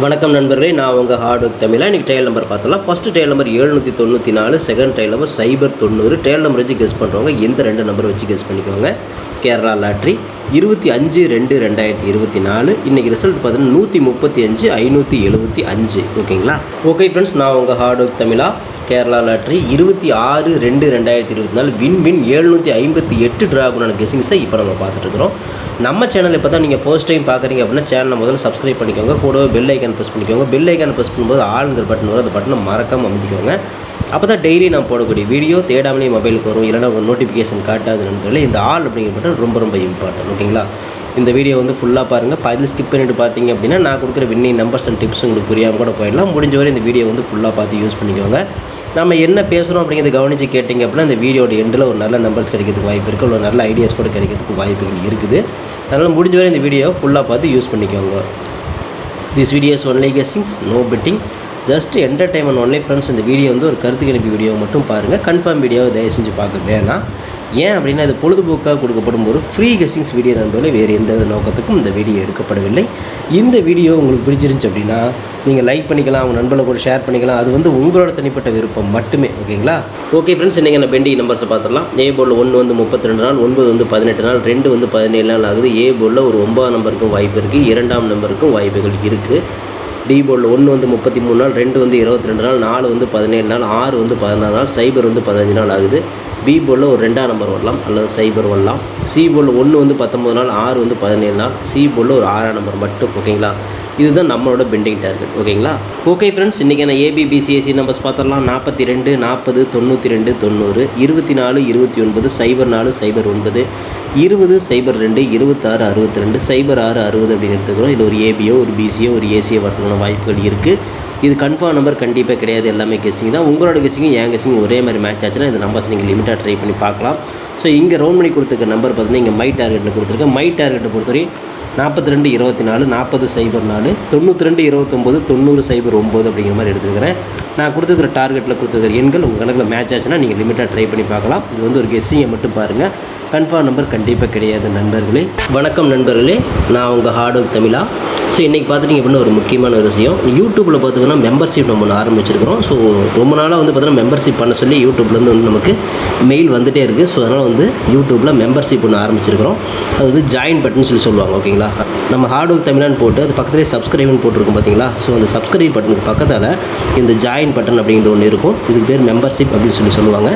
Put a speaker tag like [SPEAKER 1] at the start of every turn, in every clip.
[SPEAKER 1] வணக்கம் நண்பர்களே, நான் உங்கள் ஹார்ட் ஒர்க் தமிழா. இன்றைக்கி ட்ரையல் நம்பர் பார்த்தலாம். First trial number 794, second trial number 090. Trial number வச்சு கெஸ் பண்ணுறவங்க எந்த ரெண்டு நம்பர் வச்சு கெஸ் பண்ணிக்கோங்க. கேரளா லாட்ரி 25/2/2024. இன்றைக்கி ரிசல்ட் பார்த்தீங்கன்னா 135,575. ஓகேங்களா? ஓகே ஃப்ரெண்ட்ஸ், நான் உங்கள் ஹார்ட் ஒர்க் தமிழா. கேரளா லாட்ரி 26/2/2024 வின் 758 ட்ராகுனான கெஸிங்ஸ் தான் இப்போ நம்ம பார்த்துட்ருக்குறோம். நம்ம சேனல் இப்போ தான் நீங்கள் ஃபர்ஸ்ட் டைம் பார்க்குறீங்க அப்படின்னா சேனலை முதல்ல சப்ஸ்கிரைப் பண்ணிக்கோங்க. கூடவே பெல் ஐக்கான் ப்ரெஸ் பண்ணிக்கோங்க. பெல் ஐக்கான் ப்ரெஸ் பண்ணும்போது ஆளுங்கிற பட்டன் வரும். அந்த பட்டனை மறக்காமல் அமைதிக்கோங்க. அப்போ தான் டெய்லி நான் போடக்கூடிய வீடியோ தேடாமலே மொபைலுக்கு வரும். இல்லைனா ஒரு நோட்டிஃபிகேஷன் காட்டாது நண்பர்களே. இந்த ஆல் அப்படிங்கிற பட்டன் ரொம்ப ரொம்ப இம்பார்ட்டன்ட். ஓகேங்களா? இந்த வீடியோ வந்து ஃபுல்லாக பாருங்கள். பாதியில் ஸ்கிப் பண்ணிட்டு பார்த்தீங்க அப்படின்னா நான் கொடுக்குற வின்னிங் நம்பர்ஸ் அண்ட் டிப்ஸ் உங்களுக்கு புரியாமல் கூட போயிடலாம். முடிஞ்ச வரை இந்த வீடியோ வந்து ஃபுல்லாக பார்த்து யூஸ் பண்ணிக்கோங்க. நம்ம என்ன பேசுகிறோம் அப்படிங்கிறத கவனித்து கேட்டிங்க அப்படின்னா இந்த வீடியோட எண்டில் ஒரு நல்ல நம்பர்ஸ் கிடைக்கிறதுக்கு வாய்ப்பு இருக்குது. ஒரு நல்ல ஐடியாஸ் கூட கிடைக்கிறதுக்கு வாய்ப்புகள் இருக்குது. அதனால் முடிஞ்ச வரை இந்த வீடியோ ஃபுல்லாக பார்த்து யூஸ் பண்ணிக்கோங்க. This videos only guessings, no betting, just entertainment only friends. இந்த வீடியோ வந்து ஒரு கருத்து கணிப்பு வீடியோ மட்டும் பாருங்கள். கன்ஃபார்ம் வீடியோவை தயவு செஞ்சு பார்க்க வேணாம். ஏன் அப்படின்னா இது பொழுதுபோக்காக கொடுக்கப்படும் ஒரு ஃப்ரீ கெஸ்ஸிங்ஸ் வீடியோ நண்பர்களே. வேறு எந்த நோக்கத்துக்கும் இந்த வீடியோ எடுக்கப்படவில்லை. இந்த வீடியோ உங்களுக்கு பிடிச்சிருந்துச்சு அப்படின்னா நீங்கள் லைக் பண்ணிக்கலாம், உங்கள் நண்பர்களை கூட ஷேர் பண்ணிக்கலாம். அது வந்து உங்களோட தனிப்பட்ட விருப்பம் மட்டுமே. ஓகேங்களா? ஓகே ஃப்ரெண்ட்ஸ், இன்றைக்கி என்ன பெண்டிங் நம்பர்ஸை பார்த்துடலாம். ஏ போர்டில் 1 வந்து 32 நாள், 9 வந்து 18 நாள், 2 வந்து 17 நாள் ஆகுது. ஏ போர்டில் ஒரு 9 நம்பருக்கும் வாய்ப்பு இருக்குது, 2ஆம் நம்பருக்கும் வாய்ப்புகள் இருக்குது. டி போர்டில் 1 வந்து 33 நாள், 2 வந்து 22 நாள், 4 வந்து 17 நாள், 6 வந்து 14 நாள், 0 வந்து 15 நாள் ஆகுது. பி போர்டில் ஒரு 2ஆம் நம்பர் வரலாம் அல்லது 0 வரலாம். சி போர்டில் 1 வந்து 19 நாள், 6 வந்து 17 நாள், சி போர்டில் ஒரு 6ஆம் நம்பர் மட்டும். ஓகேங்களா? இதுதான் நம்மளோட பெண்டிங் டார்கெட். ஓகேங்களா? ஓகே ஃப்ரெண்ட்ஸ், இன்றைக்கி நான் ஏபிபிசிஎஸ்சி நம்பர்ஸ் பார்த்துடலாம். 42, 40, 92, 90, 24, 29, 04, 09, 20, 02, 26, 62, 06, 60 அப்படின்னு எடுத்துக்கிறோம். இது ஒரு ஏபியோ ஒரு பிசியோ ஒரு ஏசியோ வரதுக்கான வாய்ப்புகள் இருக்குது. இது கன்ஃபார்ம் நம்பர் கண்டிப்பாக கிடையாது. எல்லாமே கெஸ்ஸிங் தான். உங்களோட கெஸ்ஸிங்கும் என் கெஸ்ஸிங் ஒரே மாதிரி மேட்ச் ஆச்சுன்னா இந்த நம்பர்ஸ் நீங்கள் லிமிட்டாக ட்ரை பண்ணி பார்க்கலாம். ஸோ இங்கே ரவுண்ட் பண்ணி கொடுத்துருக்க நம்பர் பார்த்தீங்கன்னா இங்கே மை டார்கெட்டில் கொடுத்துருக்கேன். மை டார்கெட்டை பொறுத்தவரை 42, 24, 40, 04, 92, 29, 90, 09 அப்படிங்கிற மாதிரி எடுத்துருக்கிறேன். நான் கொடுத்துருக்கிற டார்கெட்டில் கொடுத்துருக்கிற எண்கள் உங்கள் கணக்கில் மேட்ச் ஆச்சுன்னா நீங்கள் லிமிட்டாக ட்ரை பண்ணி பார்க்கலாம். இது வந்து ஒரு கெஸ்ஸிங்கை மட்டும் பாருங்கள். கன்ஃபார்ம் நம்பர் கண்டிப்பாக கிடையாது நண்பர்களே. வணக்கம் நண்பர்களே, நான் உங்கள் ஹார்ட் ஒர்க் தமிழா. ஸோ இன்றைக்கி பார்த்துட்டிங்க அப்படின்னா ஒரு முக்கியமான ஒரு விஷயம். யூடியூப்பில் பார்த்திங்கன்னா மெம்பர்ஷிப் நம்ம ஒன்று ஆரம்பிச்சிருக்கிறோம். ஸோ ரொம்ப நாளாக வந்து பார்த்தீங்கன்னா மெம்பர்ஷிப் பண்ண சொல்லி யூடியூப்லேருந்து வந்து நமக்கு மெயில் வந்துகிட்டே இருக்குது. ஸோ அதனால் வந்து யூடியூப்பில் மெம்பர்ஷிப் ஒன்று ஆரம்பிச்சிருக்கிறோம். அது வந்து ஜாயின் பட்டன் சொல்லி சொல்லுவாங்க. ஓகேங்களா? நம்ம ஹார்ட் ஒர்க் தமிழான்னு போட்டு அது பக்கத்துலேயே சப்ஸ்கிரைப்னு போட்டிருக்கோம் பார்த்தீங்களா? ஸோ அந்த சப்ஸ்கிரைப் பட்டனுக்கு பக்கத்தில் இந்த ஜாயின் பட்டன் அப்படிங்கிற ஒன்று இருக்கும். இதுக்கு பேர் மெம்பர்ஷிப் அப்படின்னு சொல்லி சொல்லுவாங்க.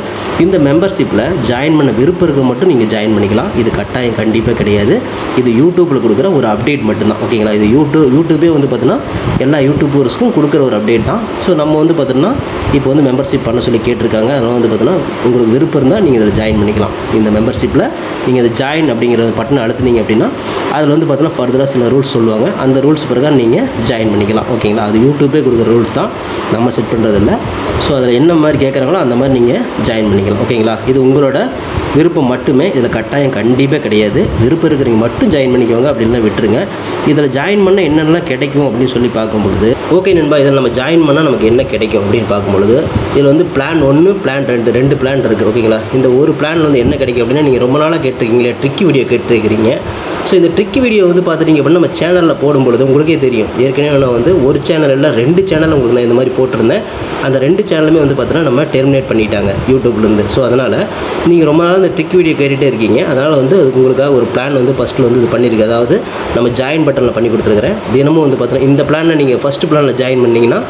[SPEAKER 1] இந்த மெம்பர்ஷிப்பில் ஜாயின் பண்ண விருப்பம் இருக்க மட்டும் நீங்கள் ஜாயின் பண்ணிக்கலாம். இது கட்டாயம் கண்டிப்பாக கிடையாது. இது யூடியூப்பில் கொடுக்குற ஒரு அப்டேட் மட்டும்தான். ஓகேங்களா? இது யூடியூபே வந்து பார்த்தீங்கன்னா எல்லா யூடியூபர்ஸ்க்கும் கொடுக்குற ஒரு அப்டேட் தான். ஸோ நம்ம வந்து பார்த்தீங்கன்னா இப்போ வந்து மெம்பர்ஷிப் பண்ண சொல்லி கேட்டிருக்காங்க. அதனால் வந்து பார்த்தீங்கன்னா உங்களுக்கு விருப்பம் இருந்தால் நீங்கள் இதில் ஜாயின் பண்ணிக்கலாம். இந்த மெம்பர்ஷிப்பில் நீங்கள் இதை ஜாயின் அப்படிங்கிற பட்டனை அழுத்துனீங்க அப்படின்னா அதில் வந்து பார்த்தீங்கன்னா ஃபர்தராக சில ரூல்ஸ் சொல்லுவாங்க. அந்த ரூல்ஸ் பிரகாரம் நீங்கள் ஜாயின் பண்ணிக்கலாம். ஓகேங்களா? அது யூடியூபே கொடுக்குற ரூல்ஸ் தான், நம்ம செட் பண்ணுறதில்ல. ஸோ அதில் என்ன மாதிரி கேட்குறாங்களோ அந்த மாதிரி நீங்கள் ஜாயின் பண்ணிக்கலாம். ஓகேங்களா? இது உங்களோட விருப்பம் மட்டுமே. இதில் கட்டாயம் கண்டிப்பாக கிடையாது. விருப்பம் இருக்கிறவங்க மட்டும் ஜாயின் பண்ணிக்கோங்க, அப்படின்னா விட்டுருங்க. இதில் ஜாயின் பண்ணால் என்னென்னலாம் கிடைக்கும் அப்படின்னு சொல்லி பார்க்கும்பொழுது, ஓகே நண்பா, இதில் நம்ம ஜாயின் பண்ணால் நமக்கு என்ன கிடைக்கும் அப்படின்னு பார்க்கும்பொழுது இதில் வந்து பிளான் 1, பிளான் 2, 2 பிளான் இருக்குது. ஓகேங்களா? இந்த ஒரு பிளான் வந்து என்ன கிடைக்கும் அப்படின்னா நீங்கள் ரொம்ப நாளாக கேட்டிருக்கீங்களே ட்ரிக்கி வீடியோ கேட்டிருக்கிறீங்க. ஸோ இந்த ட்ரிக்கி வீடியோ வந்து பார்த்துட்டிங்க அப்படின்னா நம்ம சேனலில் போடும்பொழுது உங்களுக்கே தெரியும். ஏற்கனவே நான் வந்து ஒரு சேனல் இல்லை 2 சேனல் உங்களுக்கு நான் இந்த மாதிரி போட்டிருந்தேன். அந்த 2 சேனலுமே வந்து பார்த்தீங்கன்னா நம்ம டெர்மினேட் பண்ணிட்டாங்க யூடியூப்லேருந்து. ஸோ அதனால் நீங்கள் ரொம்ப நாள் இந்த ட்ரிக் வீடியோ கேட்டுகிட்டே இருக்கீங்க. அதனால் வந்து அதுக்கு உங்களுக்காக ஒரு பிளான் வந்து ஃபஸ்ட்டில் வந்து இது பண்ணியிருக்கு. அதாவது நம்ம ஜாயின் பட்டனில் பண்ணி கொடுத்துருக்குறேன். தினமும் வந்து பார்த்தீங்கன்னா இந்த பிளானை நீங்கள் ஃபஸ்ட்டு பிளானில் ஜாயின் பண்ணிங்கன்னா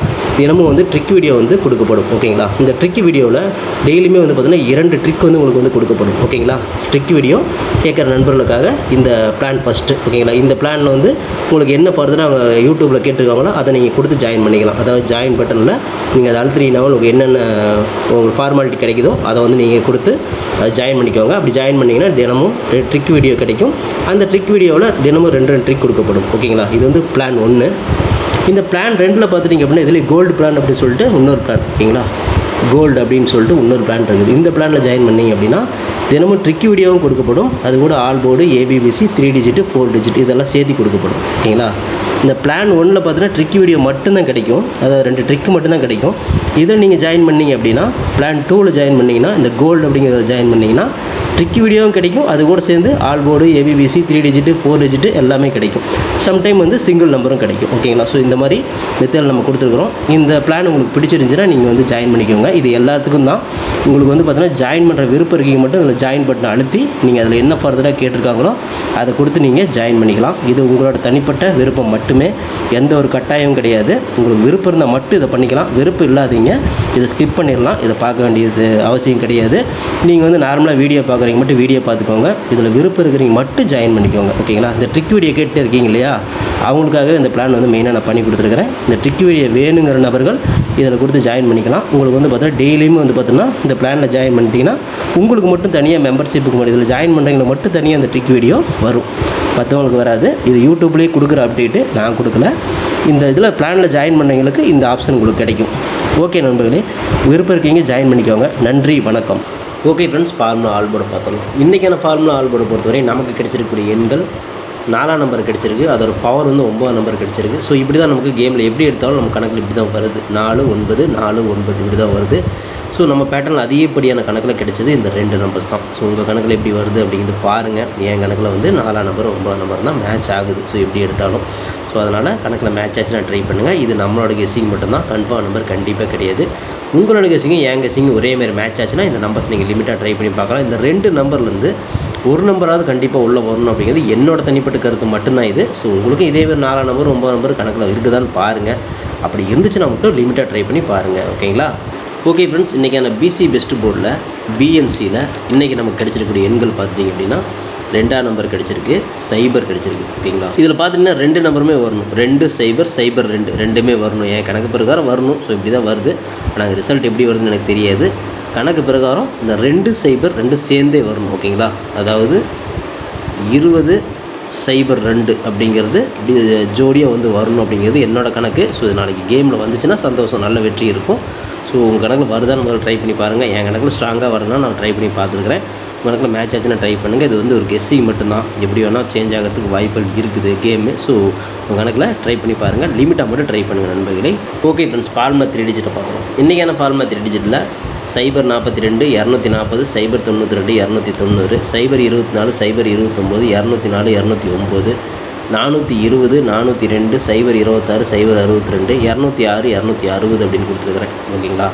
[SPEAKER 1] தினமும் வந்து ட்ரிக் வீடியோ வந்து கொடுக்கப்படும். ஓகேங்களா? இந்த ட்ரிக் வீடியோவில் டெய்லியுமே வந்து பார்த்தீங்கன்னா 2 ட்ரிக் வந்து உங்களுக்கு வந்து கொடுக்கப்படும். ஓகேங்களா? ட்ரிக் வீடியோ கேட்குற நண்பர்களுக்காக இந்த பிளான் ஃபஸ்ட்டு. ஓகேங்களா? இந்த பிளானில் வந்து உங்களுக்கு என்ன ஃபர்தராக அவங்க யூடியூப்பில் கேட்டிருக்காங்களோ அதை நீங்கள் கொடுத்து ஜாயின் பண்ணிக்கலாம். அதாவது ஜாயின் பட்டனில் நீங்கள் அதை அழுத்தினீங்கன்னா உங்களுக்கு என்னென்ன உங்களுக்கு ஃபார்மாலிட்டி கிடைக்குதோ அதை வந்து நீங்கள் கொடுத்து ஜாயின் பண்ணிக்கோங்க. அப்படி ஜாயின் பண்ணிங்கன்னா தினமும் ட்ரிக் வீடியோ கிடைக்கும். அந்த ட்ரிக் வீடியோவில் தினமும் 2 ட்ரிக் கொடுக்கப்படும். ஓகேங்களா? இது வந்து பிளான் 1. இந்த பிளான் 2ல் பார்த்துட்டிங்க அப்படின்னா இதில் கோல்டு பிளான் அப்படின்னு சொல்லிட்டு இன்னொரு பிளான். ஓகேங்களா? கோல்டு அப்படின்னு சொல்லிட்டு இன்னொரு பிளான் இருக்குது. இந்த பிளானில் ஜாயின் பண்ணிங்க அப்படின்னா தினமும் ட்ரிக்கி வீடியோவும் கொடுக்கப்படும். அது கூட all board, ABBC, 3 digit, 4 digit இதெல்லாம் சேர்த்து கொடுக்கப்படும். ஓகேங்களா? இந்த பிளான் 1ல் பார்த்தீங்கன்னா ட்ரிக்கி வீடியோ மட்டும்தான் கிடைக்கும். அதாவது 2 ட்ரிக்கு மட்டும்தான் கிடைக்கும். இதில் நீங்கள் ஜாயின் பண்ணிங்க அப்படின்னா பிளான் 2ல் ஜாயின் பண்ணிங்கன்னா இந்த கோல்டு அப்படிங்கிறத ஜாயின் பண்ணிங்கன்னா ட்ரிக்கி வீடியோவும் கிடைக்கும், அது கூட சேர்ந்து all board, ABBC, 3 digit, 4 digit எல்லாமே கிடைக்கும். சம்டைம் வந்து சிங்கிள் நம்பரும் கிடைக்கும். ஓகேங்களா? ஸோ இந்த மாதிரி மெத்தட் நம்ம கொடுத்துருக்குறோம். இந்த பிளான் உங்களுக்கு பிடிச்சிருந்துச்சுன்னா நீங்கள் வந்து ஜாயின் பண்ணிக்கோங்க. இது எல்லாத்துக்கும் தான். உங்களுக்கு வந்து பார்த்தீங்கன்னா ஜாயின் பண்ணுற விருப்பம் இருக்கீங்க மட்டும் அதில் ஜாயின் பட்டனை அழுத்தி நீங்கள் அதில் என்ன ஃபர்தராக கேட்டிருக்காங்களோ அதை கொடுத்து நீங்கள் ஜாயின் பண்ணிக்கலாம். இது உங்களோட தனிப்பட்ட விருப்பம் மட்டுமே, எந்த ஒரு கட்டாயமும் கிடையாது. உங்களுக்கு விருப்பம் இருந்தால் மட்டும் இதை பண்ணிக்கலாம், விருப்பம் இல்லாதீங்க இதை ஸ்கிப் பண்ணிடலாம். இதை பார்க்க வேண்டியது அவசியம் கிடையாது. நீங்கள் வந்து நார்மலாக வீடியோ பார்க்குறீங்க மட்டும் வீடியோ பார்த்துக்கோங்க. இதில் விருப்பம் இருக்கிறீங்க மட்டும் ஜாயின் பண்ணிக்கோங்க. ஓகேங்களா? இந்த ட்ரிக் வீடியோ கேட்டு இருக்கீங்க இல்லையா, அவங்களுக்காக இந்த பிளான் வந்து மெயினாக நான் பண்ணி கொடுத்துருக்கிறேன். இந்த ட்ரிக் வீடியோ வேணுங்கிற நபர்கள் இதில் கொடுத்து ஜாயின் பண்ணிக்கலாம். உங்களுக்கு வந்து பார்த்தீங்கன்னா டெய்லியும் வந்து பார்த்தீங்கன்னா இந்த பிளானில் ஜாயின் பண்ணிட்டீங்கன்னா உங்களுக்கு மட்டும் தனியாக மெம்பர்ஷிப்புக்கு மட்டும் இதில் ஜாயின் பண்ணுறவங்களுக்கு மட்டும் தனியாக அந்த ட்ரிக் வீடியோ வரும், மற்றவங்களுக்கு வராது. இது யூடியூப்லேயே கொடுக்குற அப்டேட்டு, நான் கொடுக்கல. இந்த இதில் பிளானில் ஜாயின் பண்ணவங்களுக்கு இந்த ஆப்ஷன் உங்களுக்கு கிடைக்கும். ஓகே நண்பர்களே, விருப்பம் இருக்கீங்க ஜாயின் பண்ணிக்கோங்க. நன்றி, வணக்கம். ஓகே ஃப்ரெண்ட்ஸ், ஃபார்முலா ஆல்போர்டை பார்த்தோம். இன்றைக்கான ஃபார்முலா ஆல்போர்டை பொறுத்தவரை நமக்கு கிடைச்சிருக்கக்கூடிய எண்கள் 4ஆம் நம்பர் கிடச்சிருக்கு, அதோட பவர் வந்து 9ஆம் நம்பர் கிடச்சிருக்கு. ஸோ இப்படி தான் நமக்கு கேமில் எப்படி எடுத்தாலும் நம்ம கணக்கில் இப்படி தான் வருது, 4 9 4 9 இப்படி தான் வருது. ஸோ நம்ம பேட்டர்னில் அதிகப்படியான கணக்கில் கிடைச்சது இந்த 2 நம்பர்ஸ் தான். ஸோ உங்கள் கணக்கில் எப்படி வருது அப்படிங்கிறது பாருங்கள். என் கணக்கில் வந்து 4ஆம் நம்பர் 9ஆம் நம்பர் தான் மேட்ச் ஆகுது. ஸோ எப்படி எடுத்தாலும் ஸோ அதனால் கணக்கில் மேட்ச் ஆச்சுன்னா ட்ரை பண்ணுங்கள். இது நம்மளோட கெஸ்ஸிங் மட்டும்தான், கன்ஃபார்ம் நம்பர் கண்டிப்பாக கிடையாது. உங்களோட கெஸ்ஸிங்கும் என் கெஸ்ஸிங்கும் ஒரே மாதிரி மேட்ச் ஆச்சுன்னா இந்த நம்பர்ஸ் நீங்கள் லிமிட்டாக ட்ரை பண்ணி பார்க்கலாம். இந்த 2 நம்பர்லேருந்து ஒரு நம்பராவது கண்டிப்பாக உள்ளே வரணும் அப்படிங்கிறது என்னோட தனிப்பட்ட கருத்து மட்டும்தான் இது. ஸோ உங்களுக்கு இதே மாதிரி 4ஆம் நம்பர் 9ஆம் நம்பர் கணக்கில் இருக்குதான்னு பாருங்கள். அப்படி இருந்துச்சுன்னா மட்டும் லிமிட்டாக ட்ரை பண்ணி பாருங்கள். ஓகேங்களா? ஓகே ஃப்ரெண்ட்ஸ், இன்றைக்கான பிசி பெஸ்ட் போர்டில் பிஎன்சியில் இன்றைக்கி நமக்கு கிடைச்சிருக்கக்கூடிய எண்கள் பார்த்துட்டிங்க அப்படின்னா 2ஆம் நம்பர் கிடச்சிருக்கு, சைபர் கிடச்சிருக்கு. ஓகேங்களா? இதில் பார்த்தீங்கன்னா 2 நம்பருமே வரணும், 2 0 0 2 ரெண்டுமே வரணும். என் கணக்கு பிரகாரம் வரணும். ஸோ இப்படி தான் வருது. ஆனால் ரிசல்ட் எப்படி வருதுன்னு எனக்கு தெரியாது. கணக்கு பிரகாரம் இந்த 2 0 2 சேர்ந்தே வரணும். ஓகேங்களா? அதாவது 20 0 2 அப்படிங்கிறது இப்படி ஜோடியாக வந்து வரணும் அப்படிங்கிறது என்னோடய கணக்கு. ஸோ இது நாளைக்கு கேமில் வந்துச்சுன்னா சந்தோஷம், நல்ல வெற்றி இருக்கும். ஸோ உங்கள் கணக்கில் வருதான்னு முதல்ல ட்ரை பண்ணி பாருங்கள். என் கணக்கில் ஸ்ட்ராங்காக வருதுன்னா நான் ட்ரை பண்ணி பார்த்துருக்குறேன். உங்கள் கணக்கில் மேட்ச் ஆச்சுன்னா ட்ரை பண்ணுங்கள். இது வந்து ஒரு கெஸ்ஸிங் மட்டும்தான், எப்படி வேணால் சேஞ்ச் ஆகிறதுக்கு வாய்ப்புகள் இருக்குது கேமு. ஸோ உங்கள் கணக்கில் ட்ரை பண்ணி பாருங்கள், லிமிட்டாக மட்டும் ட்ரை பண்ணுங்கள் நண்பர்களே. ஓகே ஃப்ரெண்ட்ஸ், ஃபார்முலா 3 டிஜிட்டை பார்க்கலாம். இன்றைக்கான ஃபார்முலா 3 டிஜிட்டில் 042 240 092 290 024 029 204 209 420 402 026 062 206 260 அப்படின்னு கொடுத்துருக்குறேன். ஓகேங்களா?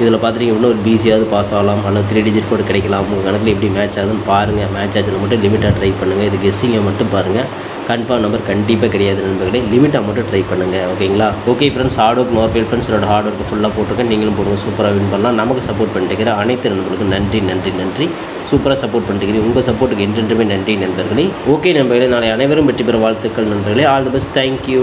[SPEAKER 1] இதில் பார்த்துட்டிங்க இன்னும் ஒரு பிசியாவது பாஸ் ஆகலாம், அல்லது 3 டிஜிட் கூட கிடைக்கலாம். உங்கள் கணக்கில் எப்படி மேட்ச் ஆகுதுன்னு பாருங்கள். மேட்ச் ஆச்சுன்னு மட்டும் லிமிட்டாக ட்ரை பண்ணுங்கள். இது கெஸ்ஸிங்கை மட்டும் பாருங்கள், கன்ஃபார்ம் நம்பர் கண்டிப்பாக கிடையாது நண்பர்களே. லிமிட்டாக மட்டும் ட்ரை பண்ணுங்கள். ஓகேங்களா? ஓகே ஃப்ரெண்ட்ஸ், ஹார்ட் ஒர்க் நோர்பேல் ஃப்ரெண்ட்ஸ், என்னோட ஹார்ட் ஒர்க்கு ஃபுல்லாக போட்டிருக்கேன். நீங்களும் போடுங்க, சூப்பராக வின் பண்ணலாம். நமக்கு சப்போர்ட் பண்ணிட்டு அனைத்து நண்பர்களுக்கும் நன்றி நன்றி நன்றி. சூப்பராக சப்போர்ட் பண்ணிட்டு உங்கள் சப்போர்ட்டுக்கு என்றென்றுமே நன்றி நண்பர்களே. ஓகே நண்பர்களே, நாளை அனைவரும் வெற்றி பெற வாழ்த்துக்கள் நண்பர்களே. All the best. தேங்க்யூ.